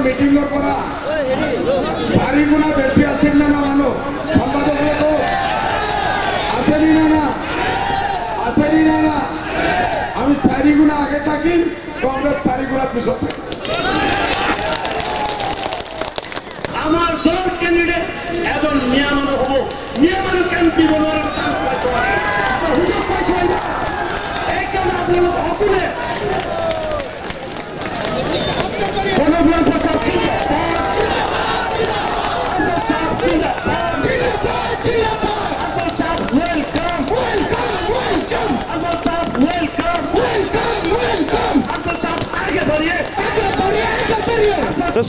মিটিংৰ পৰা 4 গুণা বেছি আছিল না মানুহ সম্পাদক আসেনি না আমি 4 গুণা আগে থাকিম কংগ্রেস 4 গুণা পিছত আমার দলের ক্যান্ডিডেট এজন মিয়া মানুষ হব মিয়া মানুষ এমপি বলার চান্স পাইছো হুজুর পাইছো না এই কারণে আপনারা সকলে গণভোট প্রচার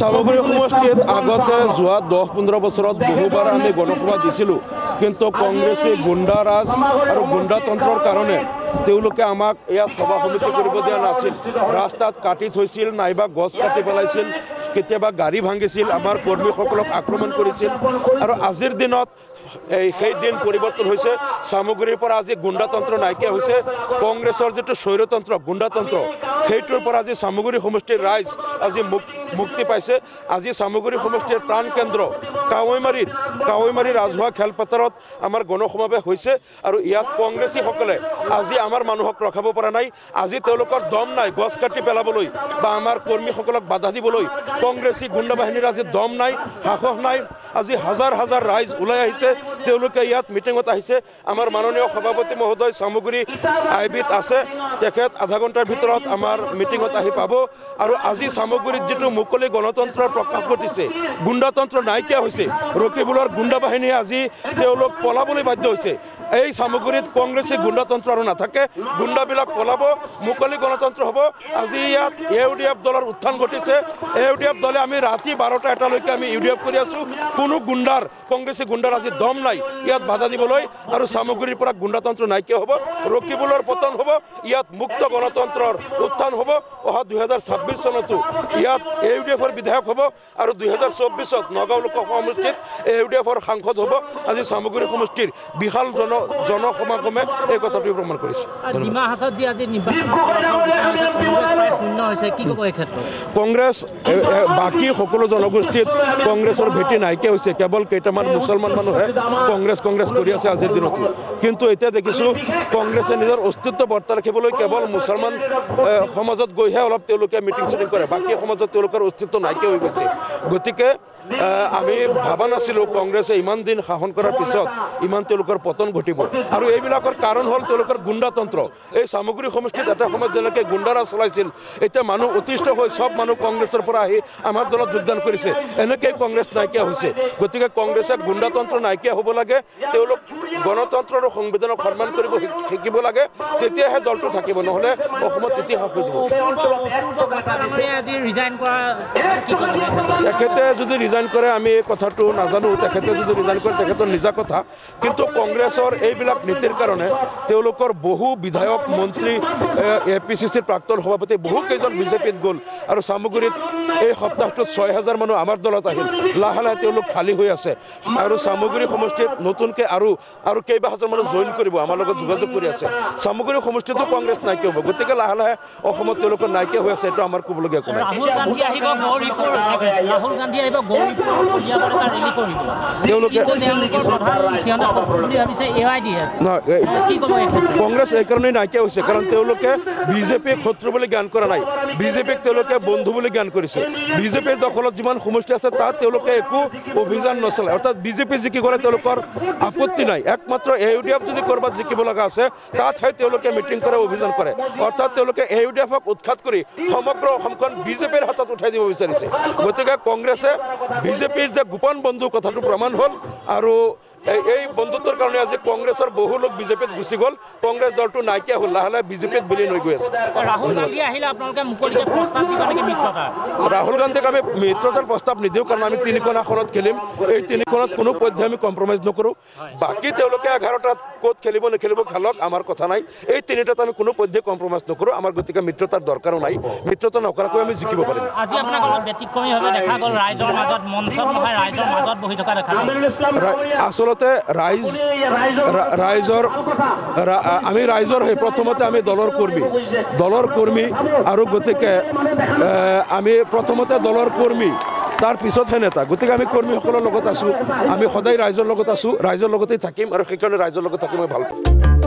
সামগ্ৰী সমষ্টিত আগতে যোৱা 10-15 বছৰত বহুবাৰ আমি গণসভা দিছিলোঁ কিন্তু কংগ্ৰেছে গুণ্ডাৰাজ আৰু গুণ্ডাতন্ত্ৰৰ কাৰণে তেওঁলোকে আমাক ইয়াত সভা সমিতি কৰিব দিয়া নাছিল ৰাস্তাত কাটি থৈছিল নাইবা গছ কাটি পেলাইছিল কেতিয়াবা গাড়ী ভাঙিছিল আমাৰ কৰ্মীসকলক আক্ৰমণ কৰিছিল আৰু আজিৰ দিনত সেই দিন পৰিৱৰ্তন হৈছে সামগ্ৰীৰ পৰা আজি গুণ্ডাতন্ত্ৰ নাইকিয়া হৈছে কংগ্ৰেছৰ যেটো স্বৈৰতন্ত্ৰ গুণ্ডাতন্ত্ৰ সেইটোৰ পৰা আজি সামগ্ৰী সমষ্টিৰ ৰাইজ আজি মুক্তি পাইছে আজি সামগ্ৰী সমষ্টিৰ প্ৰাণ কেন্দ্ৰ কাৱৈমাৰী ৰাজহুৱা খেলপথাৰত আমাৰ গণসমাৱেশ হৈছে আৰু ইয়াত কংগ্ৰেছীসকলে আজি আমাৰ মানুহক ৰখাব পৰা নাই আজি তেওঁলোকৰ দম নাই গছ কাটি পেলাবলৈ বা আমাৰ কৰ্মীসকলক বাধা দিবলৈ কংগ্ৰেছী গুণ্ডা বাহিনীৰ আজি দম নাই সাহস নাই আজি হাজাৰ হাজাৰ ৰাইজ ওলাই আহিছে তেওঁলোকে ইয়াত মিটিঙত আহিছে আমাৰ মাননীয় সভাপতি মহোদয় সামগ্ৰী আইবিত আছে তেখেত আধা ঘণ্টাৰ ভিতৰত আমাৰ মিটিঙত আহি পাব আৰু আজি সামগ্ৰীত যেটো মুকলি গণতন্ত্ৰৰ প্ৰকাশ ঘটিছে গুণ্ডাতন্ত্ৰ নাইকিয়া হৈছে ৰকিবুলৰ গুণ্ডা বাহিনীয়ে আজি তেওঁলোক পলাবলৈ বাধ্য হৈছে এই সামগ্ৰীত কংগ্ৰেছী গুণ্ডাতন্ত্ৰ আৰু নাথাকে গুণ্ডাবিলাক পলাব মুকলি গণতন্ত্ৰ হ'ব আজি ইয়াত ইউডিএফ দলৰ উত্থান ঘটিছে ইউডিএফ দলে আমি ৰাতি 12টা লৈকে আমি ইউডিএফ কৰি আছো কোনো গুণ্ডাৰ কংগ্ৰেছী গুণ্ডাৰ আজি দম নাই ইয়াত বাধা দিবলৈ আৰু সামগ্ৰীৰ পৰা গুণ্ডাতন্ত্ৰ নাইকিয়া হ'ব ৰকিবুলৰ পতন হ'ব ইয়াত মুক্ত গণতন্ত্ৰৰ উত্থান হ'ব অহা 2026 চনতো ইয়াত ইউডিএফৰ বিধায়ক হ'ব আৰু 2024ত নগাঁও লোকসভা সমষ্টিত ইউডিএফৰ সাংসদ হ'ব আজি সামগ্ৰী সমষ্টিৰ বিশাল জনসমাগমে এই কথাটো প্ৰমাণ কৰিছে ডিমা হাছাত যি আজি নিৰ্বাচন শূন্য হৈছে কি ক'ব এই ক্ষেত্ৰত কংগ্ৰেছ বাকী সকলো জনগোষ্ঠীত কংগ্ৰেছৰ ভেটি নাইকিয়া হৈছে কেৱল কেইটামান মুছলমান মানুহে কংগ্ৰেছ কৰি আছে আজিৰ দিনতো কিন্তু এতিয়া দেখিছোঁ কংগ্ৰেছে নিজৰ অস্তিত্ব বৰ্তাই ৰাখিবলৈ কেৱল মুছলমান সমাজত গৈহে অলপ তেওঁলোকে মিটিং চিটিং কৰে বাকী সমাজত তেওঁলোকৰ অস্তিত্ব নাইকিয়া হৈ গৈছে গতিকে আমি ভাবা নাছিলোঁ কংগ্ৰেছে ইমান দিন শাসন কৰাৰ পিছত ইমান তেওঁলোকৰ পতন ঘটিব আৰু এইবিলাকৰ কাৰণ হ'ল তেওঁলোকৰ গুণ্ডাতন্ত্ৰ এই সামগ্ৰী সমষ্টিত এটা সময়ত যেনেকৈ গুণ্ডাৰাজ চলাইছিল এতিয়া মানুহ অতিষ্ঠ হৈ সব মানুহ কংগ্ৰেছৰ পৰা আহি আমাৰ দলত যোগদান কৰিছে এনেকৈ কংগ্ৰেছ নাইকিয়া হৈছে গতিকে কংগ্ৰেছে গুণ্ডাতন্ত্ৰ নাইকিয়া হ'ব লাগে তেওঁলোক গণতন্ত্ৰ আৰু সংবিধানক সন্মান কৰিব শিকিব লাগে তেতিয়াহে দলটো থাকিব নহ'লে অসমত ইতিহাস হৈ যাব তেখেতে যদি ৰিজাইন কৰে আমি এই কথাটো নাজানো তেখেতে যদি ৰিজাইন কৰে তেখেতৰ নিজা কথা কিন্তু কংগ্ৰেছৰ এইবিলাক নীতিৰ কাৰণে তেওঁলোকৰ বহু বিধায়ক মন্ত্ৰী এপিচিচিৰ প্ৰাক্তন সভাপতি বহু কেইজন বিজেপিত গ'ল আৰু সামগ্ৰীত এই সপ্তাহটোত 6000 মানুহ আমাৰ দলত আহিল লাহে লাহে তেওঁলোক খালী হৈ আছে আৰু সামগ্ৰী সমষ্টিত নতুনকৈ আৰু কেইবা হাজাৰ মানুহ জইন কৰিব আমাৰ লগত যোগাযোগ কৰি আছে সামগ্ৰী সমষ্টিতো কংগ্ৰেছ নাইকিয়া হ'ব গতিকে লাহে লাহে অসমত তেওঁলোকৰ নাইকিয়া হৈ আছে এইটো আমাৰ ক'বলগীয়া কোনো ৰাহুল গান্ধী আহিব কংগ্ৰেছ এইকাৰণেই নাইকিয়া হৈছে কাৰণ তেওঁলোকে বিজেপিক শত্ৰু বুলি জ্ঞান কৰা নাই বিজেপিক তেওঁলোকে বন্ধু বুলি জ্ঞান কৰিছে বিজেপিৰ দখলত যিমান সমষ্টি আছে তাত তেওঁলোকে একো অভিযান নচলায় অৰ্থাৎ বিজেপি জিকি গ'লে তেওঁলোকৰ আপত্তি নাই একমাত্ৰ ইউডিএফ যদি ক'ৰবাত জিকিব লগা আছে তাতহে তেওঁলোকে মিটিং কৰে অভিযান কৰে অৰ্থাৎ তেওঁলোকে ইউডিএফক উৎখাত কৰি সমগ্ৰ অসমখন বিজেপিৰ হাতত উঠাই দিব বিচাৰিছে গতিকে কংগ্ৰেছে বিজেপিৰ যে গোপন বন্ধু কথাটো প্ৰমাণ হ'ল আৰু এই বন্ধুত্বৰ কাৰণে আজি কংগ্ৰেছৰ বহু লোক বিজেপিত গুচি গ'ল কংগ্ৰেছ দলটো নাইকিয়া হ'ল লাহে লাহে বিজেপিত বিলীন হৈ গৈ আছে ৰাহুল গান্ধী আহিলে আপোনালোকে মুকলিকে প্ৰস্তাৱ দিব নেকি মিত্ৰতাৰ ৰাহুল গান্ধীক আমি মিত্ৰতাৰ প্ৰস্তাৱ নিদিওঁ কাৰণ আমি 3খন আসনত খেলিম এই 3খনত কোনো পধ্যে আমি কম্প্ৰমাইজ নকৰোঁ বাকী তেওঁলোকে 11টাত ক'ত খেলিব নেখেলিব খেলক আমাৰ কথা নাই এই 3টাত আমি কোনো পধ্যে কম্প্ৰমাইজ নকৰোঁ আমাৰ গতিকে মিত্ৰতাৰ দৰকাৰো নাই মিত্ৰতা নকৰাকৈ আমি জিকিব পাৰিম আজি আপোনাক অলপ ব্যতিক্ৰমীভাৱে দেখা গ'ল ৰাইজৰ মাজত মঞ্চত নহয় ৰাইজৰ মাজত বহি থকা দেখা গ'ল আচলতে আমি ৰাইজৰ প্ৰথমতে আমি দলৰ কৰ্মী আৰু গতিকে আমি প্ৰথমতে দলৰ কৰ্মী তাৰ পিছতহে নেতা গতিকে আমি কৰ্মীসকলৰ লগত আছোঁ আমি সদায় ৰাইজৰ লগত আছোঁ ৰাইজৰ লগতেই থাকিম আৰু সেইকাৰণে ৰাইজৰ লগত থাকি মই ভাল পাওঁ